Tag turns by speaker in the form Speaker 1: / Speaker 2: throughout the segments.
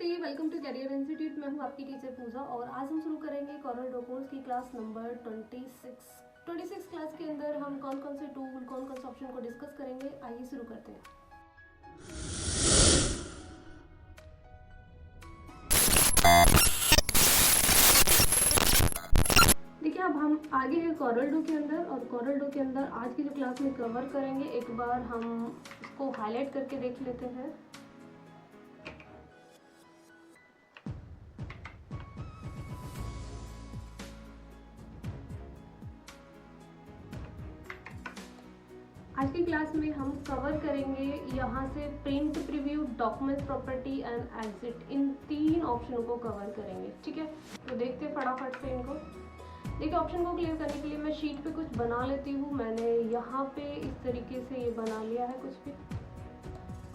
Speaker 1: नमस्ते, welcome to career institute. मैं हूं आपकी टीचर पूजा और आज हम शुरू करेंगे कॉरल ड्रॉ कोर्स की क्लास नंबर 26 क्लास के अंदर हम कौन कौन से टूल, कौन कौन से ऑप्शन को डिस्कस करेंगे। आइए शुरू करते हैं। देखिए, अब हम आगे हैं कॉरल ड्रॉ के अंदर और कॉरल ड्रॉ के अंदर आज की जो क्लास में कवर करेंगे, एक बार हम इसको हाईलाइट करके देख लेते हैं। आज की क्लास में हम कवर करेंगे यहाँ से print, preview, document property and exit, इन 3 ऑप्शनों को कवर करेंगे। ठीक है, तो देखते हैं फटाफट से इनको। देखिए, ऑप्शन को क्लियर करने के लिए मैं शीट पे कुछ बना लेती हूँ। मैंने यहाँ पे इस तरीके से ये बना लिया है कुछ भी,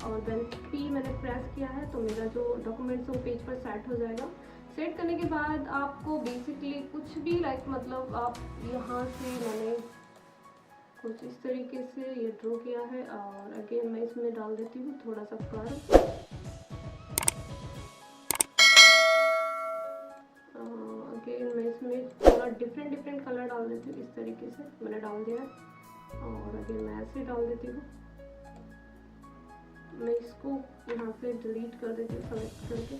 Speaker 1: और देन P मैंने प्रेस किया है तो मेरा जो डॉक्यूमेंट्स वो पेज पर सेट हो जाएगा। सेट करने के बाद आपको बेसिकली कुछ भी मतलब आप यहाँ से मैंने कुछ इस तरीके से ये ड्रॉ किया है और अगेन मैं इसमें डाल देती हूँ थोड़ा सा कर्व। अगेन मैं इसमें थोड़ा डिफरेंट कलर डाल देती हूँ। इस तरीके से मैंने डाल दिया है और अगेन मैं ऐसे डाल देती हूँ। मैं इसको यहाँ से डिलीट कर देती हूँ सेलेक्ट करके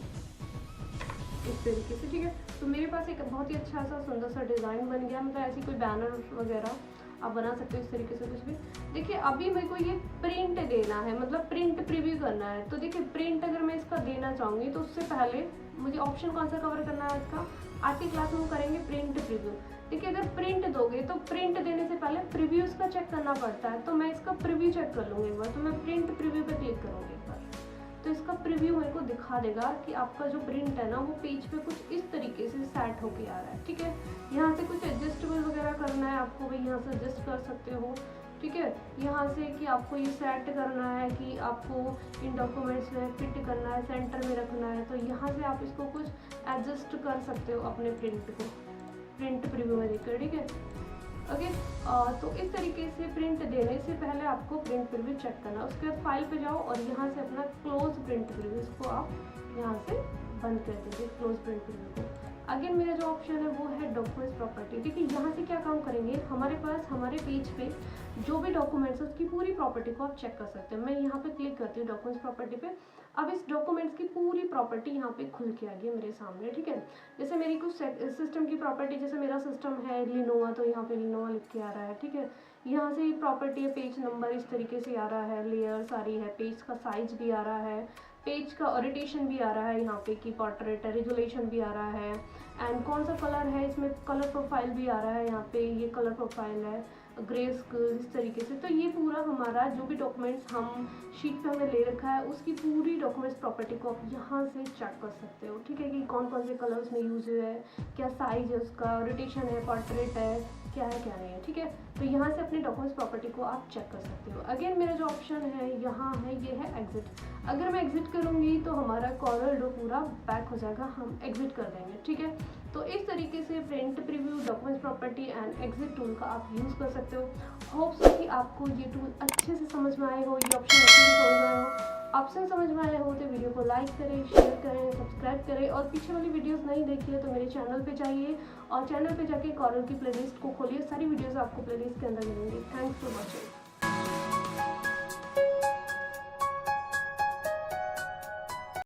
Speaker 1: इस तरीके से। ठीक है, तो मेरे पास एक बहुत ही अच्छा सा सुंदर सा डिज़ाइन बन गया। मतलब ऐसी कोई बैनर वगैरह आप बना सकते हो इस तरीके से कुछ भी। देखिए, अभी मेरे को ये प्रिंट देना है, मतलब प्रिंट प्रीव्यू करना है। तो देखिए, प्रिंट अगर मैं इसका देना चाहूँगी तो उससे पहले मुझे ऑप्शन कौन सा कवर करना है इसका। आज की क्लास में हम करेंगे प्रिंट प्रीव्यू। देखिए, अगर प्रिंट दोगे तो प्रिंट देने से पहले प्रीव्यूज का चेक करना पड़ता है। तो मैं इसका प्रीव्यू चेक कर लूँगी एक बार। तो मैं प्रिंट प्रीव्यू पे क्लिक करूँगी एक बार, तो इसका प्रीव्यू मेरे को दिखा देगा कि आपका जो प्रिंट है ना वो पेज पे कुछ इस तरीके से सेट होके आ रहा है। ठीक है, यहाँ से कुछ एडजस्टेबल वगैरह करना है आपको, भाई यहाँ से एडजस्ट कर सकते हो। ठीक है, यहाँ से कि आपको ये सेट करना है कि आपको इन डॉक्यूमेंट्स में फिट करना है, सेंटर में रखना है, तो यहाँ से आप इसको कुछ एडजस्ट कर सकते हो अपने प्रिंट को, प्रिंट प्रीव्यू में देखकर। ठीक है, ओके। तो इस तरीके से प्रिंट देने से पहले आपको प्रिंट प्रीव्यू चेक करना। उसके बाद फाइल पे जाओ और यहाँ से अपना क्लोज प्रिंट प्रीव्यू, इसको आप यहाँ से बंद कर दीजिए, क्लोज प्रिंट प्रीव्यू को। अगेन मेरा जो ऑप्शन है वो है डॉक्यूमेंट्स प्रॉपर्टी। देखिए, यहाँ से क्या काम करेंगे, हमारे पास हमारे पेज पे जो भी डॉक्यूमेंट्स है उसकी पूरी प्रॉपर्टी को आप चेक कर सकते हैं। मैं यहाँ पे क्लिक करती हूँ डॉक्यूमेंट्स प्रॉपर्टी पे। अब इस डॉक्यूमेंट्स की पूरी प्रॉपर्टी यहाँ पे खुल के आ गई मेरे सामने। ठीक है, जैसे मेरी कुछ सिस्टम की प्रॉपर्टी, जैसे मेरा सिस्टम है लिनोवा, तो यहाँ पे लिनोवा लिख के आ रहा है। ठीक है, यहाँ से प्रॉपर्टी है, पेज नंबर इस तरीके से आ रहा है, लेयर सारी है, पेज का साइज भी आ रहा है, पेज का ओरिएंटेशन भी आ रहा है, यहाँ पे की पोर्ट्रेट है, रेजोल्यूशन भी आ रहा है, एंड कौन सा कलर है, इसमें कलर प्रोफाइल भी आ रहा है, यहाँ पे ये कलर प्रोफाइल है, ग्रे स्केल इस तरीके से। तो ये पूरा हमारा जो भी डॉक्यूमेंट्स हम शीट पे हमने ले रखा है उसकी पूरी डॉक्यूमेंट्स प्रॉपर्टी को आप यहाँ से चेक कर सकते हो। ठीक है, कि कौन कौन से कलर उसमें यूज हुए हैं, क्या साइज है उसका, रोटेशन है, पोर्ट्रेट है, क्या है क्या नहीं है। ठीक है, तो यहाँ से अपने डॉक्यूमेंट्स प्रॉपर्टी को आप चेक कर सकते हो। अगेन मेरा जो ऑप्शन है यहाँ है, ये है एग्जिट। अगर मैं एग्जिट करूँगी तो हमारा कॉरल ड्रॉ पूरा बैक हो जाएगा, हम एग्जिट कर देंगे। ठीक है, तो इस तरीके से print preview, documents property and exit tool का आप यूज़ कर सकते हो। होप सो कि आपको ये टूल अच्छे से समझ में आए हो, ये ऑप्शन अच्छे से समझ में आए हो। ऑप्शन समझ में आए हो तो वीडियो को लाइक करें, शेयर करें, सब्सक्राइब करें, और पीछे वाली वीडियोस नहीं देखी है तो मेरे चैनल पे जाइए और चैनल पे जाके कॉरल की प्लेलिस्ट को खोलिए। सारी वीडियोस आपको प्लेलिस्ट के अंदर मिलेंगी। Thanks for watching.